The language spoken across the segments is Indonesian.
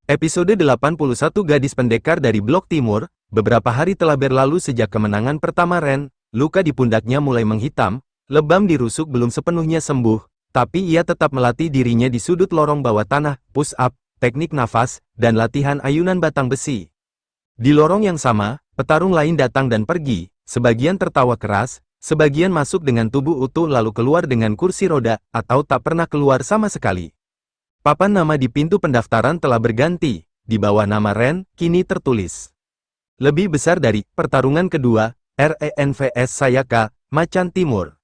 Episode 81 Gadis Pendekar dari Blok Timur. Beberapa hari telah berlalu sejak kemenangan pertama Ren. Luka di pundaknya mulai menghitam, lebam di rusuk belum sepenuhnya sembuh, tapi ia tetap melatih dirinya di sudut lorong bawah tanah, push up, teknik nafas, dan latihan ayunan batang besi. Di lorong yang sama, petarung lain datang dan pergi, sebagian tertawa keras, sebagian masuk dengan tubuh utuh lalu keluar dengan kursi roda, atau tak pernah keluar sama sekali. Papan nama di pintu pendaftaran telah berganti, di bawah nama Ren, kini tertulis. Lebih besar dari pertarungan kedua, REN vs Sayaka, Macan Timur.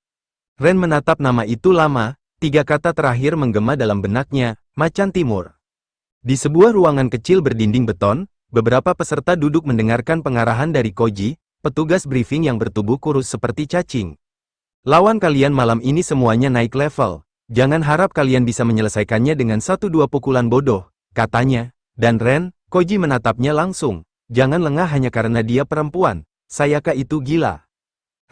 Ren menatap nama itu lama, tiga kata terakhir menggema dalam benaknya, Macan Timur. Di sebuah ruangan kecil berdinding beton, beberapa peserta duduk mendengarkan pengarahan dari Koji, petugas briefing yang bertubuh kurus seperti cacing. Lawan kalian malam ini semuanya naik level. Jangan harap kalian bisa menyelesaikannya dengan 1-2 pukulan bodoh, katanya. Dan Ren, Koji menatapnya langsung. Jangan lengah hanya karena dia perempuan. Sayaka itu gila.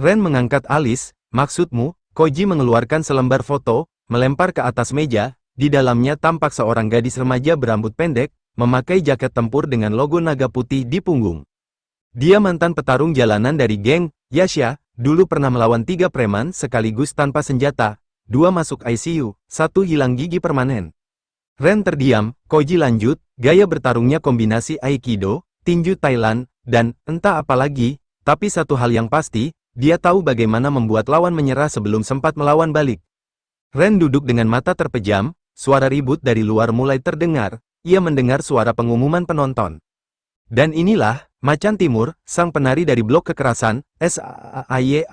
Ren mengangkat alis. Maksudmu? Koji mengeluarkan selembar foto, melempar ke atas meja. Di dalamnya tampak seorang gadis remaja berambut pendek, memakai jaket tempur dengan logo naga putih di punggung. Dia mantan petarung jalanan dari geng Yasha, dulu pernah melawan 3 preman sekaligus tanpa senjata. 2 masuk ICU, 1 hilang gigi permanen. Ren terdiam, Koji lanjut, gaya bertarungnya kombinasi Aikido, tinju Thailand, dan entah apa lagi, tapi satu hal yang pasti, dia tahu bagaimana membuat lawan menyerah sebelum sempat melawan balik. Ren duduk dengan mata terpejam, suara ribut dari luar mulai terdengar, ia mendengar suara pengumuman penonton. Dan inilah, Macan Timur, sang penari dari blok kekerasan, SAAYAAKAA.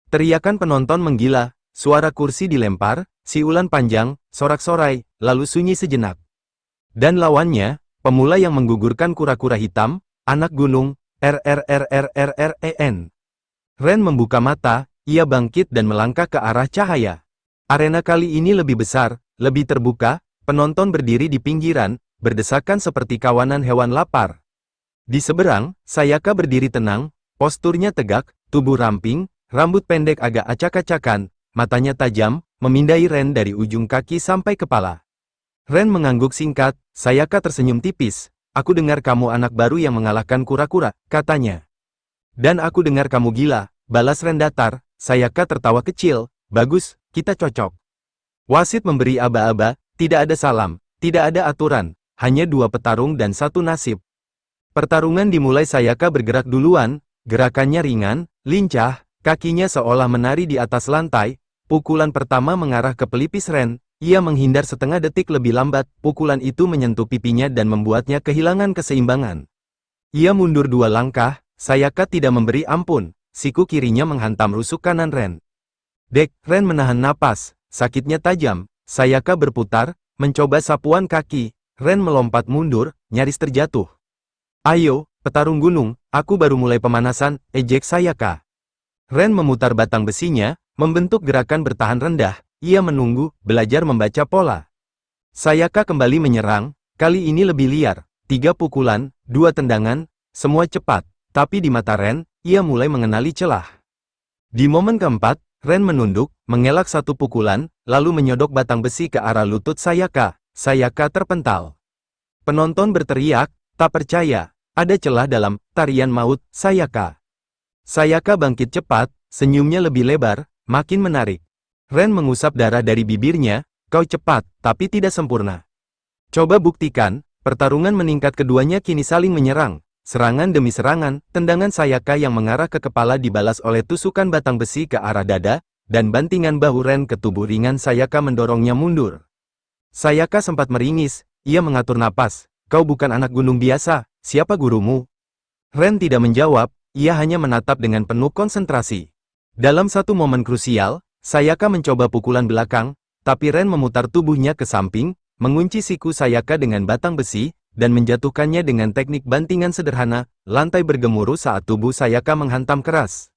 Teriakan penonton menggila, suara kursi dilempar, siulan panjang, sorak-sorai, lalu sunyi sejenak. Dan lawannya, pemula yang menggugurkan kura-kura hitam, anak gunung, RRRRRREN. Ren membuka mata, ia bangkit dan melangkah ke arah cahaya. Arena kali ini lebih besar, lebih terbuka, penonton berdiri di pinggiran, berdesakan seperti kawanan hewan lapar. Di seberang, Sayaka berdiri tenang, posturnya tegak, tubuh ramping, rambut pendek agak acak-acakan, matanya tajam, memindai Ren dari ujung kaki sampai kepala. Ren mengangguk singkat, Sayaka tersenyum tipis. Aku dengar kamu anak baru yang mengalahkan kura-kura, katanya. Dan aku dengar kamu gila, balas Ren datar. Sayaka tertawa kecil, bagus, kita cocok. Wasit memberi aba-aba, tidak ada salam, tidak ada aturan, hanya 2 petarung dan 1 nasib. Pertarungan dimulai. Sayaka bergerak duluan, gerakannya ringan, lincah, kakinya seolah menari di atas lantai. Pukulan pertama mengarah ke pelipis Ren, ia menghindar setengah detik lebih lambat, pukulan itu menyentuh pipinya dan membuatnya kehilangan keseimbangan. Ia mundur 2 langkah, Sayaka tidak memberi ampun, siku kirinya menghantam rusuk kanan Ren. Dek, Ren menahan napas, sakitnya tajam, Sayaka berputar, mencoba sapuan kaki, Ren melompat mundur, nyaris terjatuh. Ayo, petarung gunung, aku baru mulai pemanasan, ejek Sayaka. Ren memutar batang besinya, membentuk gerakan bertahan rendah, ia menunggu, belajar membaca pola. Sayaka kembali menyerang, kali ini lebih liar, 3 pukulan, 2 tendangan, semua cepat, tapi di mata Ren, ia mulai mengenali celah. Di momen keempat, Ren menunduk, mengelak 1 pukulan, lalu menyodok batang besi ke arah lutut Sayaka. Sayaka terpental. Penonton berteriak, tak percaya, ada celah dalam tarian maut Sayaka. Sayaka bangkit cepat, senyumnya lebih lebar, makin menarik. Ren mengusap darah dari bibirnya, kau cepat, tapi tidak sempurna. Coba buktikan. Pertarungan meningkat, keduanya kini saling menyerang. Serangan demi serangan, tendangan Sayaka yang mengarah ke kepala dibalas oleh tusukan batang besi ke arah dada, dan bantingan bahu Ren ke tubuh ringan Sayaka mendorongnya mundur. Sayaka sempat meringis, ia mengatur napas, kau bukan anak gunung biasa, siapa gurumu? Ren tidak menjawab. Ia hanya menatap dengan penuh konsentrasi. Dalam satu momen krusial, Sayaka mencoba pukulan belakang, tapi Ren memutar tubuhnya ke samping, mengunci siku Sayaka dengan batang besi, dan menjatuhkannya dengan teknik bantingan sederhana. Lantai bergemuruh saat tubuh Sayaka menghantam keras.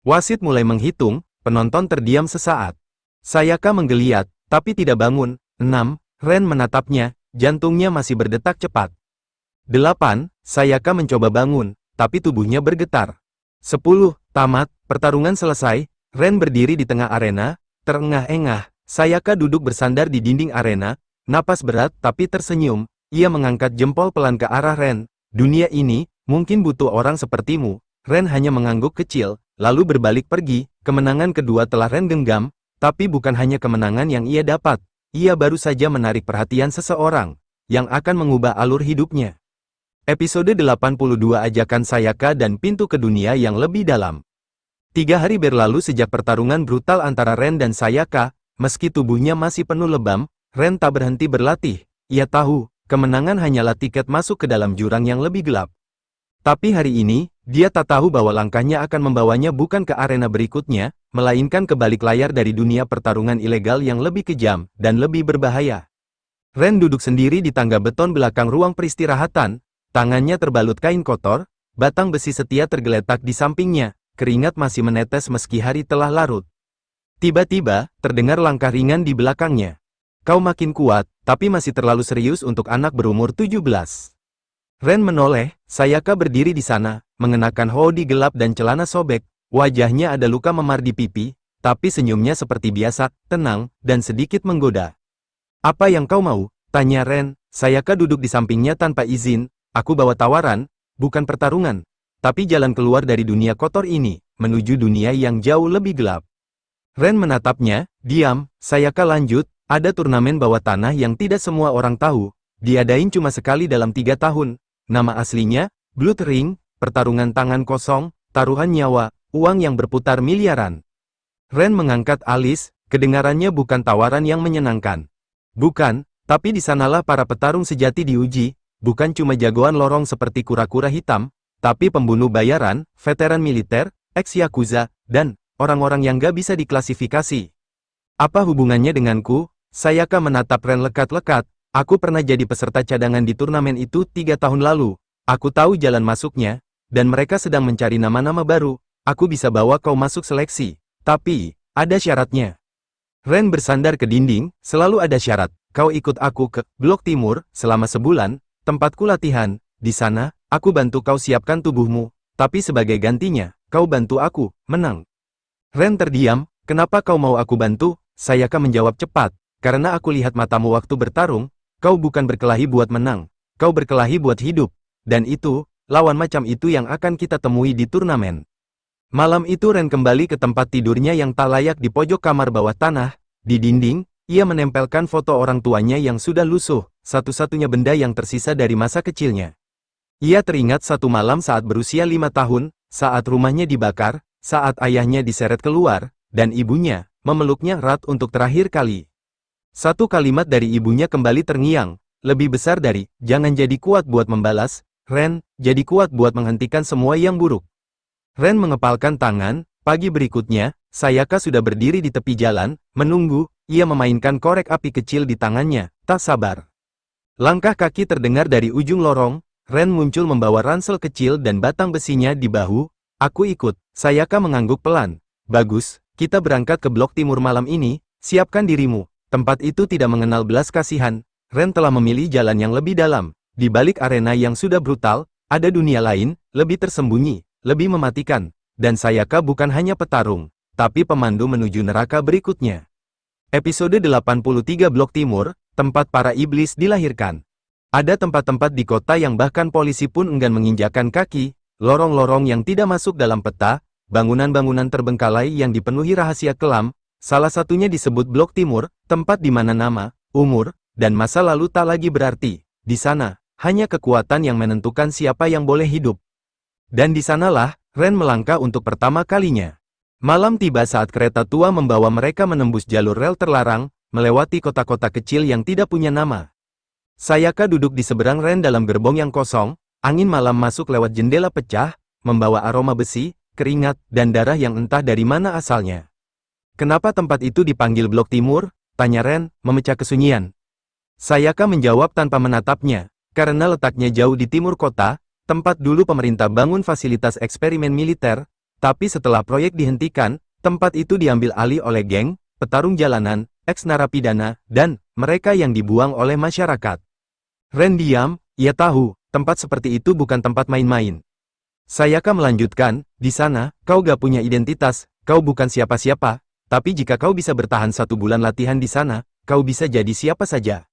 Wasit mulai menghitung, penonton terdiam sesaat. Sayaka menggeliat, tapi tidak bangun. 6, Ren menatapnya, jantungnya masih berdetak cepat. 8, Sayaka mencoba bangun, tapi tubuhnya bergetar. 10, tamat, pertarungan selesai, Ren berdiri di tengah arena, terengah-engah, Sayaka duduk bersandar di dinding arena, Napas berat tapi tersenyum, ia mengangkat jempol pelan ke arah Ren. Dunia ini, mungkin butuh orang sepertimu. Ren hanya mengangguk kecil, lalu berbalik pergi. Kemenangan kedua telah Ren genggam, tapi bukan hanya kemenangan yang ia dapat. Ia baru saja menarik perhatian seseorang, yang akan mengubah alur hidupnya. Episode 82 Ajakan Sayaka dan Pintu ke Dunia yang Lebih Dalam. 3 hari berlalu sejak pertarungan brutal antara Ren dan Sayaka. Meski tubuhnya masih penuh lebam, Ren tak berhenti berlatih. Ia tahu, kemenangan hanyalah tiket masuk ke dalam jurang yang lebih gelap. Tapi hari ini, dia tak tahu bahwa langkahnya akan membawanya bukan ke arena berikutnya, melainkan ke balik layar dari dunia pertarungan ilegal yang lebih kejam dan lebih berbahaya. Ren duduk sendiri di tangga beton belakang ruang peristirahatan, tangannya terbalut kain kotor, batang besi setia tergeletak di sampingnya, keringat masih menetes meski hari telah larut. Tiba-tiba, terdengar langkah ringan di belakangnya. Kau makin kuat, tapi masih terlalu serius untuk anak berumur 17. Ren menoleh, Sayaka berdiri di sana, mengenakan hoodie gelap dan celana sobek, wajahnya ada luka memar di pipi, tapi senyumnya seperti biasa, tenang, dan sedikit menggoda. Apa yang kau mau? Tanya Ren. Sayaka duduk di sampingnya tanpa izin. Aku bawa tawaran, bukan pertarungan, tapi jalan keluar dari dunia kotor ini, menuju dunia yang jauh lebih gelap. Ren menatapnya, diam. Sayaka lanjut, ada turnamen bawah tanah yang tidak semua orang tahu, diadain cuma sekali dalam 3 tahun. Nama aslinya, Blood Ring, pertarungan tangan kosong, taruhan nyawa, uang yang berputar miliaran. Ren mengangkat alis, kedengarannya bukan tawaran yang menyenangkan. Bukan, tapi di sanalah para petarung sejati diuji, bukan cuma jagoan lorong seperti kura-kura hitam, tapi pembunuh bayaran, veteran militer, ex-yakuza, dan orang-orang yang gak bisa diklasifikasi. Apa hubungannya denganku? Sayaka menatap Ren lekat-lekat. Aku pernah jadi peserta cadangan di turnamen itu 3 tahun lalu. Aku tahu jalan masuknya, dan mereka sedang mencari nama-nama baru. Aku bisa bawa kau masuk seleksi. Tapi, ada syaratnya. Ren bersandar ke dinding, selalu ada syarat. Kau ikut aku ke Blok Timur selama sebulan, tempatku latihan. Di sana, aku bantu kau siapkan tubuhmu. Tapi sebagai gantinya, kau bantu aku menang. Ren terdiam. Kenapa kau mau aku bantu? Sayaka menjawab cepat. Karena aku lihat matamu waktu bertarung. Kau bukan berkelahi buat menang, kau berkelahi buat hidup. Dan itu, lawan macam itu yang akan kita temui di turnamen. Malam itu Ren kembali ke tempat tidurnya yang tak layak di pojok kamar bawah tanah. Di dinding, ia menempelkan foto orang tuanya yang sudah lusuh, satu-satunya benda yang tersisa dari masa kecilnya. Ia teringat satu malam saat berusia 5 tahun, saat rumahnya dibakar, saat ayahnya diseret keluar, dan ibunya memeluknya erat untuk terakhir kali. Satu kalimat dari ibunya kembali terngiang, lebih besar dari, jangan jadi kuat buat membalas, Ren, jadi kuat buat menghentikan semua yang buruk. Ren mengepalkan tangan. Pagi berikutnya, Sayaka sudah berdiri di tepi jalan, menunggu. Ia memainkan korek api kecil di tangannya, tak sabar. Langkah kaki terdengar dari ujung lorong. Ren muncul membawa ransel kecil dan batang besinya di bahu. Aku ikut. Sayaka mengangguk pelan. Bagus, kita berangkat ke Blok Timur malam ini, siapkan dirimu. Tempat itu tidak mengenal belas kasihan. Ren telah memilih jalan yang lebih dalam. Di balik arena yang sudah brutal, ada dunia lain, lebih tersembunyi, lebih mematikan. Dan Sayaka bukan hanya petarung, tapi pemandu menuju neraka berikutnya. Episode 83 Blok Timur, tempat para iblis dilahirkan. Ada tempat-tempat di kota yang bahkan polisi pun enggan menginjakan kaki, lorong-lorong yang tidak masuk dalam peta, bangunan-bangunan terbengkalai yang dipenuhi rahasia kelam. Salah satunya disebut Blok Timur, tempat di mana nama, umur, dan masa lalu tak lagi berarti. Di sana, hanya kekuatan yang menentukan siapa yang boleh hidup. Dan di sanalah, Ren melangkah untuk pertama kalinya. Malam tiba saat kereta tua membawa mereka menembus jalur rel terlarang, melewati kota-kota kecil yang tidak punya nama. Sayaka duduk di seberang Ren dalam gerbong yang kosong, angin malam masuk lewat jendela pecah, membawa aroma besi, keringat, dan darah yang entah dari mana asalnya. Kenapa tempat itu dipanggil Blok Timur? Tanya Ren, memecah kesunyian. Sayaka menjawab tanpa menatapnya, karena letaknya jauh di timur kota, tempat dulu pemerintah bangun fasilitas eksperimen militer, tapi setelah proyek dihentikan, tempat itu diambil alih oleh geng, petarung jalanan, eks-narapidana, dan mereka yang dibuang oleh masyarakat. Ren diam, ia tahu, tempat seperti itu bukan tempat main-main. Sayaka melanjutkan, di sana, kau gak punya identitas, kau bukan siapa-siapa. Tapi jika kau bisa bertahan 1 bulan latihan di sana, kau bisa jadi siapa saja.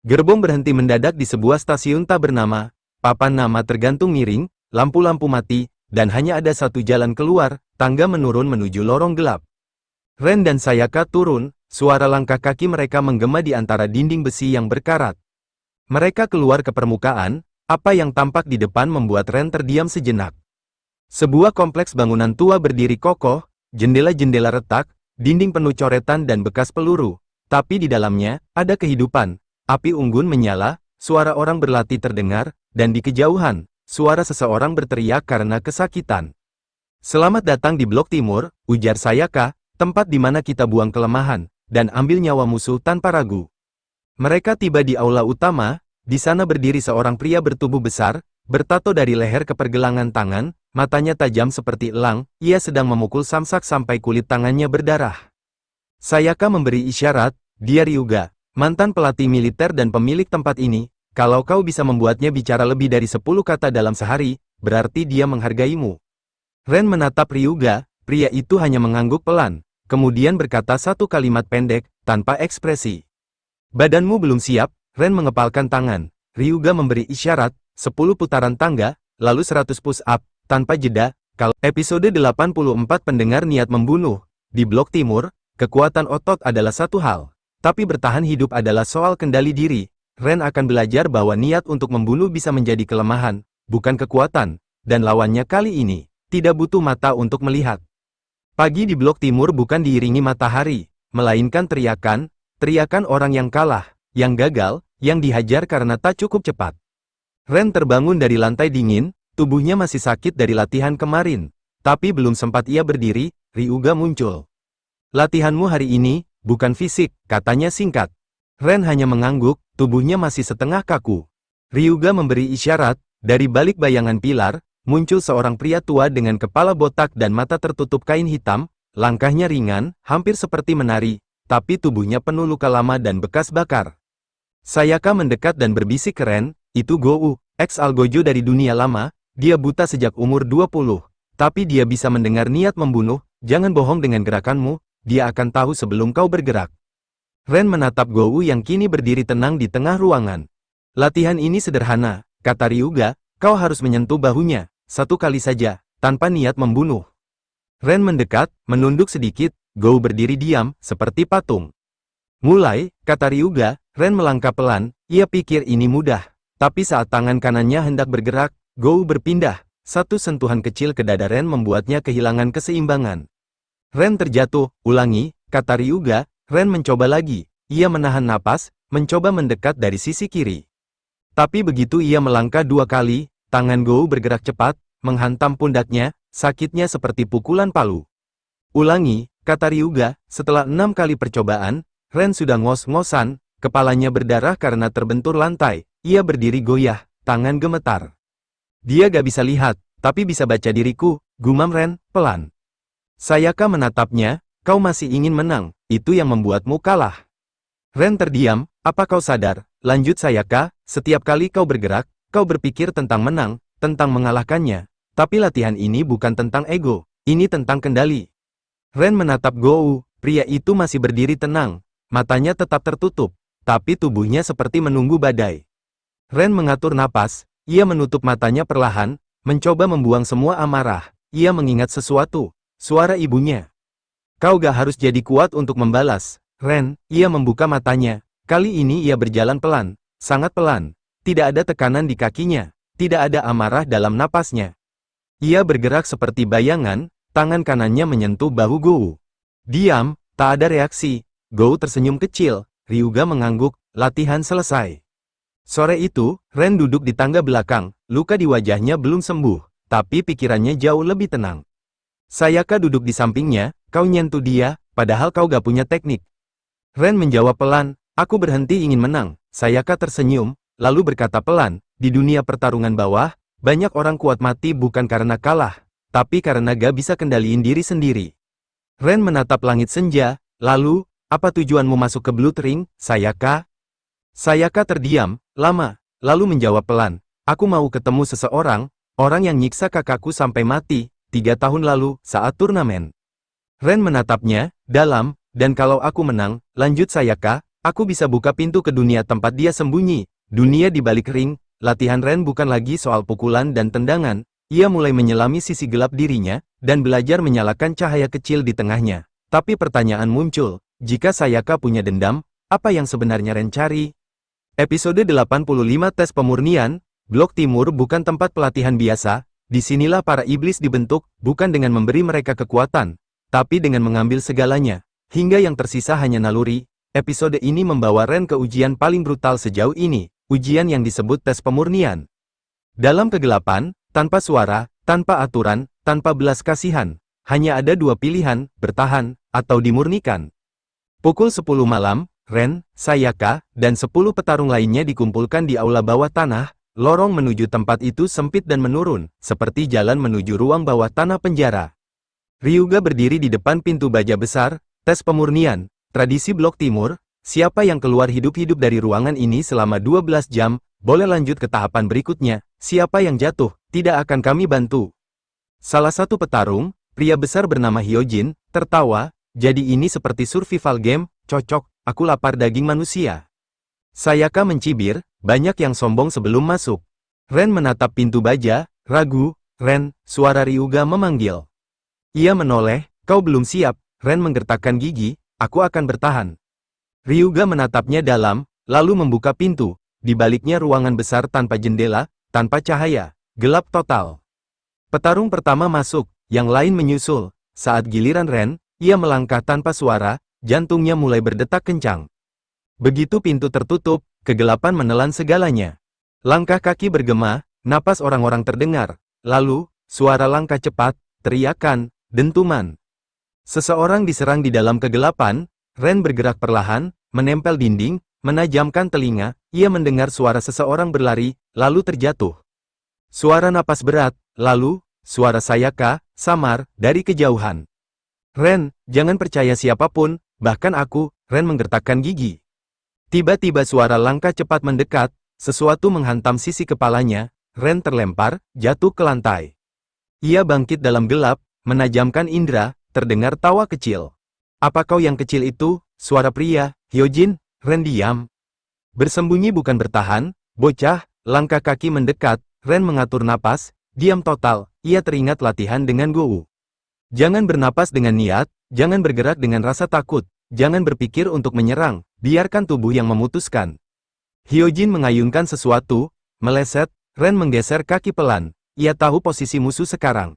Gerbong berhenti mendadak di sebuah stasiun tak bernama, papan nama tergantung miring, lampu-lampu mati, dan hanya ada satu jalan keluar, tangga menurun menuju lorong gelap. Ren dan Sayaka turun, suara langkah kaki mereka menggema di antara dinding besi yang berkarat. Mereka keluar ke permukaan, apa yang tampak di depan membuat Ren terdiam sejenak. Sebuah kompleks bangunan tua berdiri kokoh, jendela-jendela retak, dinding penuh coretan dan bekas peluru, tapi di dalamnya ada kehidupan. Api unggun menyala, suara orang berlatih terdengar, dan di kejauhan, suara seseorang berteriak karena kesakitan. "Selamat datang di Blok Timur," ujar Sayaka, "tempat di mana kita buang kelemahan, dan ambil nyawa musuh tanpa ragu." Mereka tiba di aula utama, di sana berdiri seorang pria bertubuh besar, bertato dari leher ke pergelangan tangan, matanya tajam seperti elang, ia sedang memukul samsak sampai kulit tangannya berdarah. Sayaka memberi isyarat, "Dia Ryuga, mantan pelatih militer dan pemilik tempat ini, kalau kau bisa membuatnya bicara lebih dari 10 kata dalam sehari, berarti dia menghargaimu." Ren menatap Ryuga, pria itu hanya mengangguk pelan, kemudian berkata satu kalimat pendek, tanpa ekspresi. "Badanmu belum siap." Ren mengepalkan tangan. Ryuga memberi isyarat, 10 putaran tangga, lalu 100 push-up, tanpa jeda. Kalau episode 84 pendengar niat membunuh, di Blok Timur, kekuatan otot adalah satu hal. Tapi bertahan hidup adalah soal kendali diri. Ren akan belajar bahwa niat untuk membunuh bisa menjadi kelemahan, bukan kekuatan, dan lawannya kali ini, tidak butuh mata untuk melihat. Pagi di Blok Timur bukan diiringi matahari, melainkan teriakan orang yang kalah, yang gagal, yang dihajar karena tak cukup cepat. Ren terbangun dari lantai dingin, tubuhnya masih sakit dari latihan kemarin, tapi belum sempat ia berdiri, Ryuga muncul. "Latihanmu hari ini bukan fisik," katanya singkat. Ren hanya mengangguk, tubuhnya masih setengah kaku. Ryuga memberi isyarat, dari balik bayangan pilar, muncul seorang pria tua dengan kepala botak dan mata tertutup kain hitam, langkahnya ringan, hampir seperti menari, tapi tubuhnya penuh luka lama dan bekas bakar. Sayaka mendekat dan berbisik ke Ren, "Itu Gou, ex-algojo dari dunia lama, dia buta sejak umur 20, tapi dia bisa mendengar niat membunuh, jangan bohong dengan gerakanmu, dia akan tahu sebelum kau bergerak." Ren menatap Gou yang kini berdiri tenang di tengah ruangan. "Latihan ini sederhana," kata Ryuga, "kau harus menyentuh bahunya, satu kali saja, tanpa niat membunuh." Ren mendekat, menunduk sedikit, Gou berdiri diam, seperti patung. "Mulai," kata Ryuga. Ren melangkah pelan, ia pikir ini mudah. Tapi saat tangan kanannya hendak bergerak, Gou berpindah. Satu sentuhan kecil ke dada Ren membuatnya kehilangan keseimbangan. "Ren terjatuh, ulangi," kata Ryuga. Ren mencoba lagi. Ia menahan napas, mencoba mendekat dari sisi kiri. Tapi begitu ia melangkah 2 kali, tangan Gou bergerak cepat, menghantam pundaknya, sakitnya seperti pukulan palu. "Ulangi," kata Ryuga. Setelah 6 kali percobaan, Ren sudah ngos-ngosan, kepalanya berdarah karena terbentur lantai. Ia berdiri goyah, tangan gemetar. "Dia gak bisa lihat, tapi bisa baca diriku," gumam Ren, pelan. Sayaka menatapnya, "Kau masih ingin menang, itu yang membuatmu kalah." Ren terdiam, "Apa kau sadar?" lanjut Sayaka, "setiap kali kau bergerak, kau berpikir tentang menang, tentang mengalahkannya. Tapi latihan ini bukan tentang ego, ini tentang kendali." Ren menatap Gou, pria itu masih berdiri tenang, matanya tetap tertutup, tapi tubuhnya seperti menunggu badai. Ren mengatur napas, ia menutup matanya perlahan, mencoba membuang semua amarah. Ia mengingat sesuatu, suara ibunya. "Kau gak harus jadi kuat untuk membalas, Ren." Ia membuka matanya. Kali ini ia berjalan pelan, sangat pelan. Tidak ada tekanan di kakinya, tidak ada amarah dalam napasnya. Ia bergerak seperti bayangan, tangan kanannya menyentuh bahu Gou. Diam, tak ada reaksi. Gou tersenyum kecil, Ryuga mengangguk, latihan selesai. Sore itu, Ren duduk di tangga belakang, luka di wajahnya belum sembuh, tapi pikirannya jauh lebih tenang. Sayaka duduk di sampingnya, "Kau nyentuh dia, padahal kau gak punya teknik." Ren menjawab pelan, "Aku berhenti ingin menang." Sayaka tersenyum, lalu berkata pelan, "Di dunia pertarungan bawah, banyak orang kuat mati bukan karena kalah, tapi karena gak bisa kendaliin diri sendiri." Ren menatap langit senja, lalu, "Apa tujuanmu masuk ke Blood Ring, Sayaka?" Sayaka terdiam, lama, lalu menjawab pelan, "Aku mau ketemu seseorang, orang yang nyiksa kakakku sampai mati, 3 tahun lalu, saat turnamen." Ren menatapnya, dalam, "Dan kalau aku menang," lanjut Sayaka, Aku bisa buka pintu ke dunia tempat dia sembunyi. Dunia di balik ring. Latihan Ren bukan lagi soal pukulan dan tendangan. Ia mulai menyelami sisi gelap dirinya, dan belajar menyalakan cahaya kecil di tengahnya. Tapi pertanyaan muncul, jika Sayaka punya dendam, apa yang sebenarnya Ren cari? Episode 85 Tes Pemurnian. Blok Timur bukan tempat pelatihan biasa. Disinilah para iblis dibentuk, bukan dengan memberi mereka kekuatan, tapi dengan mengambil segalanya, hingga yang tersisa hanya naluri. Episode ini membawa Ren ke ujian paling brutal sejauh ini, ujian yang disebut tes pemurnian. Dalam kegelapan, tanpa suara, tanpa aturan, tanpa belas kasihan, hanya ada dua pilihan, bertahan, atau dimurnikan. Pukul 10 malam, Ren, Sayaka, dan 10 petarung lainnya dikumpulkan di aula bawah tanah. Lorong menuju tempat itu sempit dan menurun, seperti jalan menuju ruang bawah tanah penjara. Ryuga berdiri di depan pintu baja besar. Tes pemurnian, tradisi Blok Timur. Siapa yang keluar hidup-hidup dari ruangan ini selama 12 jam, boleh lanjut ke tahapan berikutnya. Siapa yang jatuh, tidak akan kami bantu. Salah satu petarung, pria besar bernama Hyojin, tertawa. Jadi ini seperti survival game, cocok, aku lapar daging manusia. Sayaka mencibir, banyak yang sombong sebelum masuk. Ren menatap pintu baja, ragu. Ren, suara Ryuga memanggil. Ia menoleh, kau belum siap. Ren menggertakkan gigi, aku akan bertahan. Ryuga menatapnya dalam, lalu membuka pintu. Di baliknya ruangan besar tanpa jendela, tanpa cahaya, gelap total. Petarung pertama masuk, yang lain menyusul. Saat giliran Ren, ia melangkah tanpa suara, jantungnya mulai berdetak kencang. Begitu pintu tertutup, kegelapan menelan segalanya. Langkah kaki bergema, napas orang-orang terdengar. Lalu, suara langkah cepat, teriakan, dentuman. Seseorang diserang di dalam kegelapan. Ren bergerak perlahan, menempel dinding, menajamkan telinga. Ia mendengar suara seseorang berlari, lalu terjatuh. Suara napas berat, lalu, suara Sayaka, samar, dari kejauhan. Ren, jangan percaya siapapun, bahkan aku. Ren menggertakkan gigi. Tiba-tiba suara langkah cepat mendekat, sesuatu menghantam sisi kepalanya. Ren terlempar, jatuh ke lantai. Ia bangkit dalam gelap, menajamkan indera, terdengar tawa kecil. Apa kau yang kecil itu? Suara pria. Hyojin. Ren diam. Bersembunyi bukan bertahan, bocah. Langkah kaki mendekat, Ren mengatur napas, diam total. Ia teringat latihan dengan Gou. Jangan bernapas dengan niat, jangan bergerak dengan rasa takut, jangan berpikir untuk menyerang, biarkan tubuh yang memutuskan. Hyojin mengayunkan sesuatu, meleset. Ren menggeser kaki pelan. Ia tahu posisi musuh sekarang.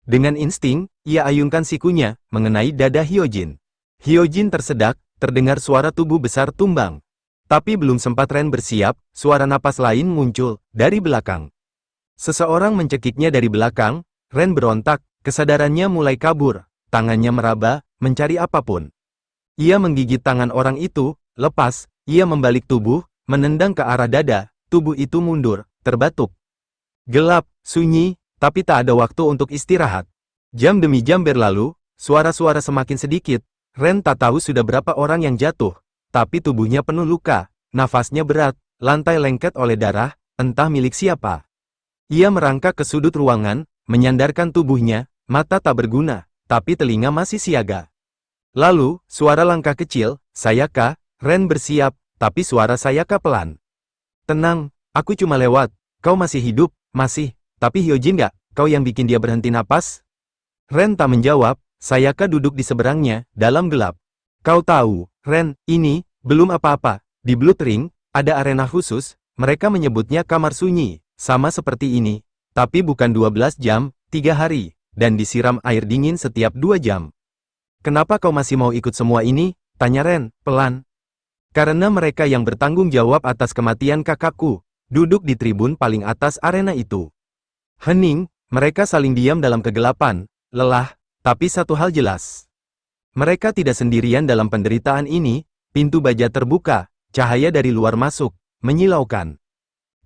Dengan insting, ia ayunkan sikunya, mengenai dada Hyojin. Hyojin tersedak, terdengar suara tubuh besar tumbang. Tapi belum sempat Ren bersiap, suara napas lain muncul, dari belakang. Seseorang mencekiknya dari belakang. Ren berontak, kesadarannya mulai kabur, tangannya meraba, mencari apapun. Ia menggigit tangan orang itu, lepas, ia membalik tubuh, menendang ke arah dada, tubuh itu mundur, terbatuk. Gelap, sunyi, tapi tak ada waktu untuk istirahat. Jam demi jam berlalu, suara-suara semakin sedikit. Ren tak tahu sudah berapa orang yang jatuh, tapi tubuhnya penuh luka, nafasnya berat, lantai lengket oleh darah, entah milik siapa. Ia merangkak ke sudut ruangan, menyandarkan tubuhnya, mata tak berguna, tapi telinga masih siaga. Lalu, suara langkah kecil, Sayaka. Ren bersiap, tapi suara Sayaka pelan. Tenang, aku cuma lewat. Kau masih hidup, masih, tapi Hyojin gak, kau yang bikin dia berhenti napas? Ren tak menjawab. Sayaka duduk di seberangnya, dalam gelap. Kau tahu, Ren, ini, belum apa-apa. Di Blood Ring, ada arena khusus, mereka menyebutnya kamar sunyi, sama seperti ini. Tapi bukan 12 jam, 3 hari, dan disiram air dingin setiap 2 jam. Kenapa kau masih mau ikut semua ini? Tanya Ren, pelan. Karena mereka yang bertanggung jawab atas kematian kakakku, duduk di tribun paling atas arena itu. Hening, mereka saling diam dalam kegelapan, lelah, tapi satu hal jelas. Mereka tidak sendirian dalam penderitaan ini. Pintu baja terbuka, cahaya dari luar masuk, menyilaukan.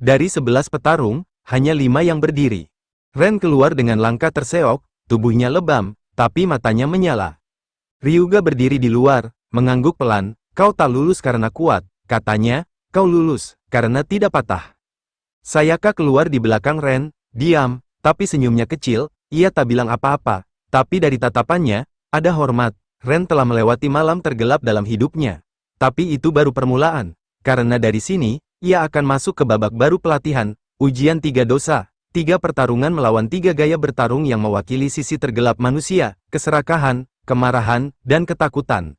Dari 11 petarung, hanya 5 yang berdiri. Ren keluar dengan langkah terseok, tubuhnya lebam, tapi matanya menyala. Ryuga berdiri di luar, mengangguk pelan. Kau tak lulus karena kuat, katanya. Kau lulus karena tidak patah. Sayaka keluar di belakang Ren, diam, tapi senyumnya kecil. Ia tak bilang apa-apa, tapi dari tatapannya, ada hormat. Ren telah melewati malam tergelap dalam hidupnya. Tapi itu baru permulaan. Karena dari sini, ia akan masuk ke babak baru pelatihan, ujian 3 dosa. 3 pertarungan melawan 3 gaya bertarung yang mewakili sisi tergelap manusia, keserakahan, kemarahan, dan ketakutan.